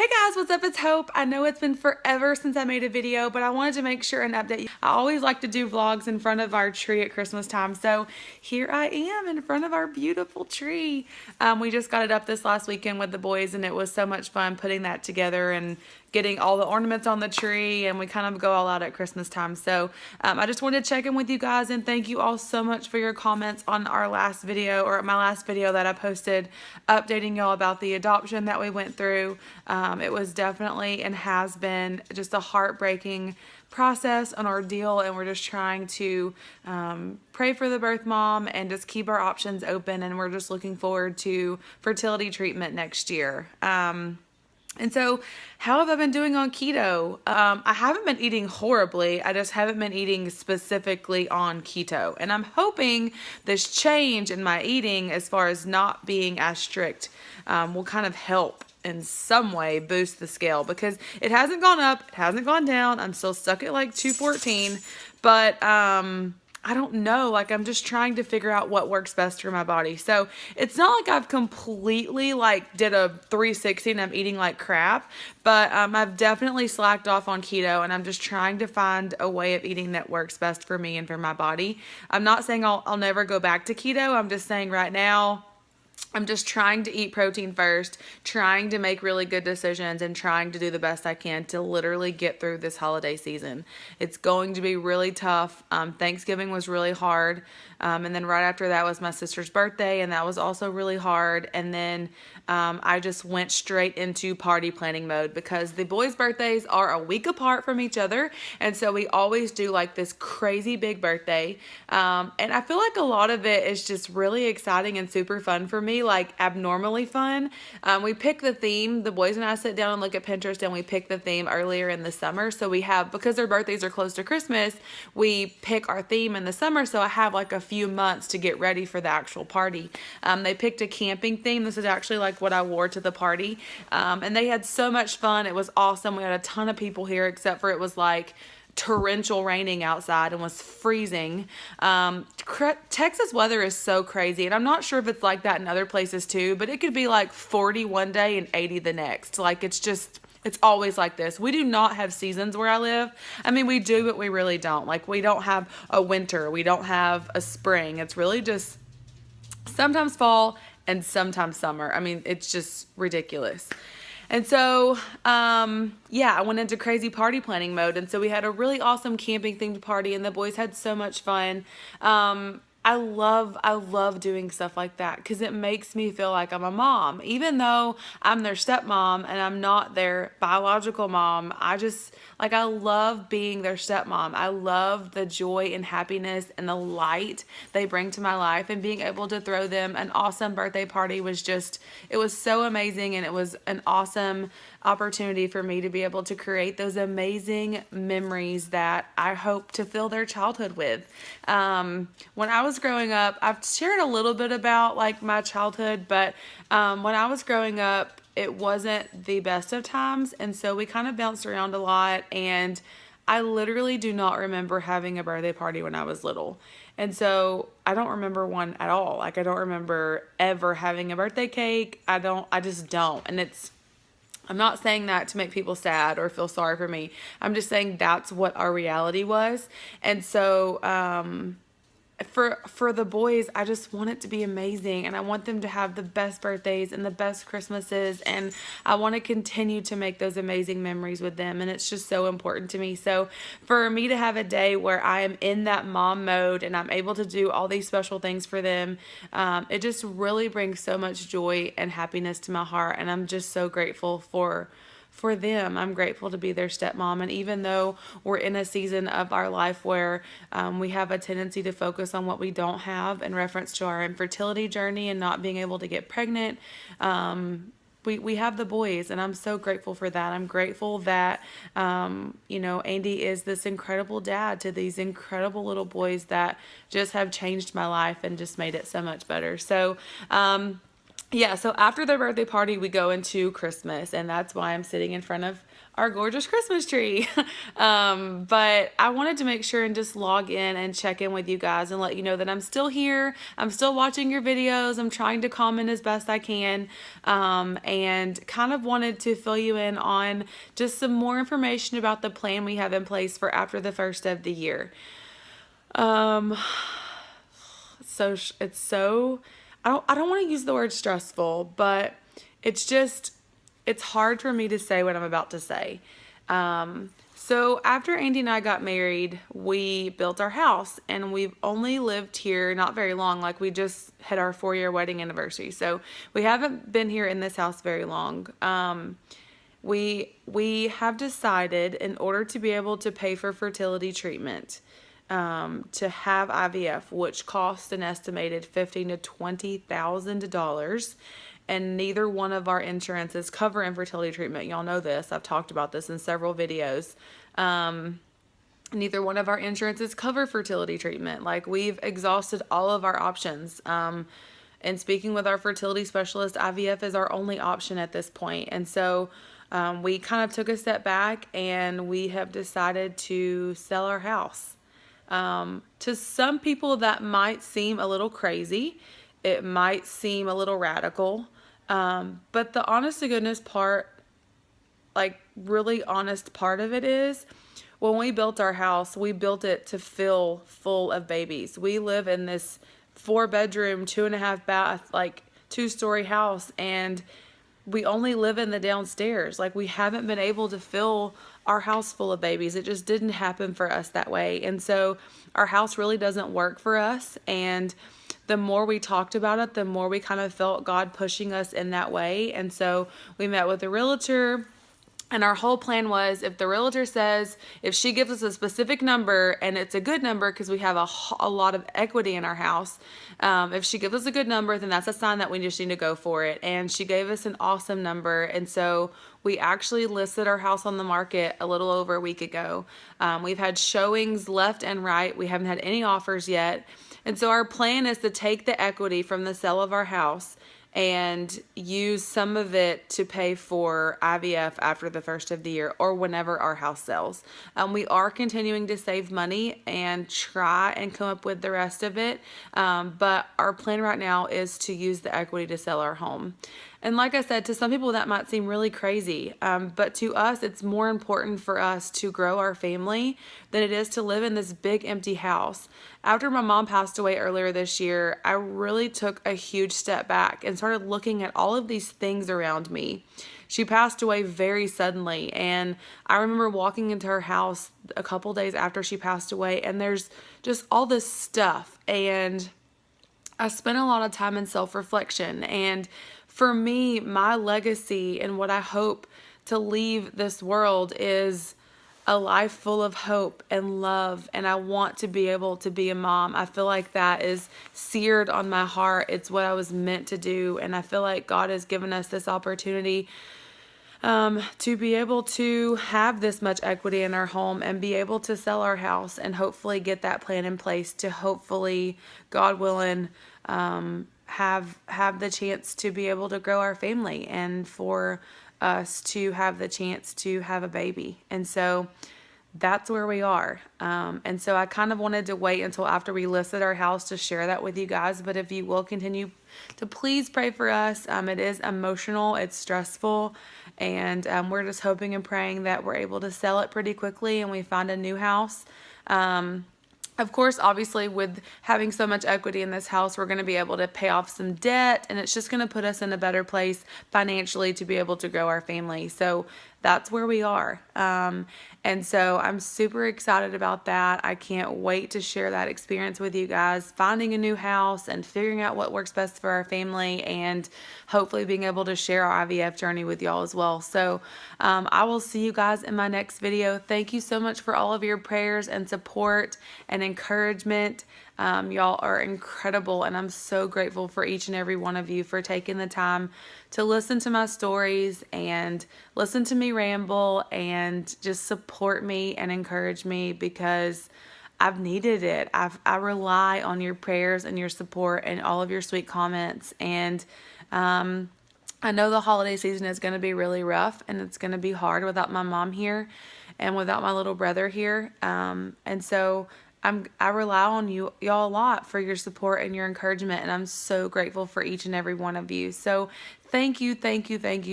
Hey guys, what's up? It's Hope. I know it's been forever since I made a video, but I wanted to make sure and update you. I always like to do vlogs in front of our tree at Christmas time, so here I am in front of our beautiful tree. We just got it up this last weekend with the boys, and it was so much fun putting that together and getting all the ornaments on the tree, and we kind of go all out at Christmas time. So I just wanted to check in with you guys and thank you all so much for your comments on our last video, or my last video that I posted updating y'all about the adoption that we went through. It was definitely and has been just a heartbreaking process, an ordeal, and we're just trying to pray for the birth mom and just keep our options open, and we're just looking forward to fertility treatment next year. And so, how have I been doing on keto? I haven't been eating horribly. I just haven't been eating specifically on keto. And I'm hoping this change in my eating, as far as not being as strict, will kind of help in some way boost the scale, because it hasn't gone up, it hasn't gone down. I'm still stuck at like 214, but I don't know, like I'm just trying to figure out what works best for my body. So it's not like I've completely like did a 360 and I'm eating like crap, but I've definitely slacked off on keto, and I'm just trying to find a way of eating that works best for me and for my body. I'm not saying I'll never go back to keto. I'm just saying right now, I'm just trying to eat protein first, trying to make really good decisions, and trying to do the best I can to literally get through this holiday season. It's going to be really tough. Thanksgiving was really hard. And then right after that was my sister's birthday, and that was also really hard. And then I just went straight into party planning mode, because the boys' birthdays are a week apart from each other. And so we always do like this crazy big birthday. And I feel like a lot of it is just really exciting and super fun for me, like abnormally fun. We pick the theme. The boys and I sit down and look at Pinterest, and we pick the theme earlier in the summer. So we have, because their birthdays are close to Christmas, we pick our theme in the summer. So I have like a few months to get ready for the actual party. They picked a camping theme. This is actually like what I wore to the party. And they had so much fun. It was awesome. We had a ton of people here, except for it was like torrential raining outside and was freezing. Texas weather is so crazy, and I'm not sure if it's like that in other places too, but it could be like 40 one day and 80 the next. Like it's always like this. We do not have seasons where I live. I mean, we do, but we really don't. Like, we don't have a winter. We don't have a spring. It's really just sometimes fall and sometimes summer. I mean, it's just ridiculous. And so, yeah, I went into crazy party planning mode. And so we had a really awesome camping themed party, and the boys had so much fun. I love doing stuff like that, because it makes me feel like I'm a mom. Even though I'm their stepmom and I'm not their biological mom, I love being their stepmom. I love the joy and happiness and the light they bring to my life, and being able to throw them an awesome birthday party was it was so amazing, and it was an awesome opportunity for me to be able to create those amazing memories that I hope to fill their childhood with. When I was growing up, I've shared a little bit about like my childhood, but when I was growing up, it wasn't the best of times, and so we kind of bounced around a lot, and I literally do not remember having a birthday party when I was little. And so I don't remember one at all. Like, I don't remember ever having a birthday cake. I just don't. And I'm not saying that to make people sad or feel sorry for me. I'm just saying that's what our reality was. And so, for the boys, I just want it to be amazing, and I want them to have the best birthdays and the best Christmases, and I want to continue to make those amazing memories with them, and it's just so important to me. So for me to have a day where I am in that mom mode and I'm able to do all these special things for them, it just really brings so much joy and happiness to my heart, and I'm just so grateful for them. I'm grateful to be their stepmom. And even though we're in a season of our life where we have a tendency to focus on what we don't have in reference to our infertility journey and not being able to get pregnant, we have the boys, and I'm so grateful for that. I'm grateful that, Andy is this incredible dad to these incredible little boys that just have changed my life and just made it so much better. So, yeah, so after the birthday party, we go into Christmas, and that's why I'm sitting in front of our gorgeous Christmas tree. But I wanted to make sure and just log in and check in with you guys and let you know that I'm still here. I'm still watching your videos. I'm trying to comment as best I can, and kind of wanted to fill you in on just some more information about the plan we have in place for after the first of the year. Um, it's so I don't want to use the word stressful, but it's hard for me to say what I'm about to say. So after Andy and I got married, we built our house, and we've only lived here not very long. Like, we just hit our 4-year wedding anniversary, so we haven't been here in this house very long. We have decided, in order to be able to pay for fertility treatment, to have IVF, which costs an estimated $15,000 to $20,000, and neither one of our insurances cover infertility treatment. Y'all know this. I've talked about this in several videos. Neither one of our insurances cover fertility treatment. Like, we've exhausted all of our options. And speaking with our fertility specialist, IVF is our only option at this point. And so we kind of took a step back, and we have decided to sell our house. To some people, that might seem a little crazy. It might seem a little radical. But the honest to goodness part, like really honest part of it is, when we built our house, we built it to fill full of babies. We live in this 4-bedroom, 2.5-bath, like 2-story house, and we only live in the downstairs. Like, we haven't been able to fill our house full of babies. It just didn't happen for us that way. And so our house really doesn't work for us. And the more we talked about it, the more we kind of felt God pushing us in that way. And so we met with a realtor. And our whole plan was, if the realtor says, if she gives us a specific number, and it's a good number because we have a lot of equity in our house, if she gives us a good number, then that's a sign that we just need to go for it. And she gave us an awesome number. And so we actually listed our house on the market a little over a week ago. We've had showings left and right. We haven't had any offers yet. And so our plan is to take the equity from the sale of our house and use some of it to pay for IVF after the first of the year, or whenever our house sells. We are continuing to save money and try and come up with the rest of it, but our plan right now is to use the equity to sell our home. And like I said, to some people that might seem really crazy, but to us, it's more important for us to grow our family than it is to live in this big empty house. After my mom passed away earlier this year, I really took a huge step back and started looking at all of these things around me. She passed away very suddenly, and I remember walking into her house a couple days after she passed away, and there's just all this stuff, and I spent a lot of time in self-reflection. And for me, my legacy and what I hope to leave this world is a life full of hope and love, and I want to be able to be a mom. I feel like that is seared on my heart. It's what I was meant to do, and I feel like God has given us this opportunity to be able to have this much equity in our home and be able to sell our house and hopefully get that plan in place to hopefully, God willing, have the chance to be able to grow our family and for us to have the chance to have a baby. And so that's where we are. And so I kind of wanted to wait until after we listed our house to share that with you guys. But if you will continue to please pray for us. It is emotional, it's stressful, and we're just hoping and praying that we're able to sell it pretty quickly and we find a new house. Of course, obviously, with having so much equity in this house, we're going to be able to pay off some debt, and it's just going to put us in a better place financially to be able to grow our family. So that's where we are. And so I'm super excited about that. I can't wait to share that experience with you guys, finding a new house and figuring out what works best for our family, and hopefully being able to share our IVF journey with y'all as well. So I will see you guys in my next video. Thank you so much for all of your prayers and support and encouragement. Y'all are incredible, and I'm so grateful for each and every one of you for taking the time to listen to my stories and listen to me ramble and just support me and encourage me, because I've needed it. I rely on your prayers and your support and all of your sweet comments, and I know the holiday season is going to be really rough, and it's going to be hard without my mom here and without my little brother here. And so I rely on y'all a lot for your support and your encouragement, and I'm so grateful for each and every one of you. So thank you, thank you, thank you.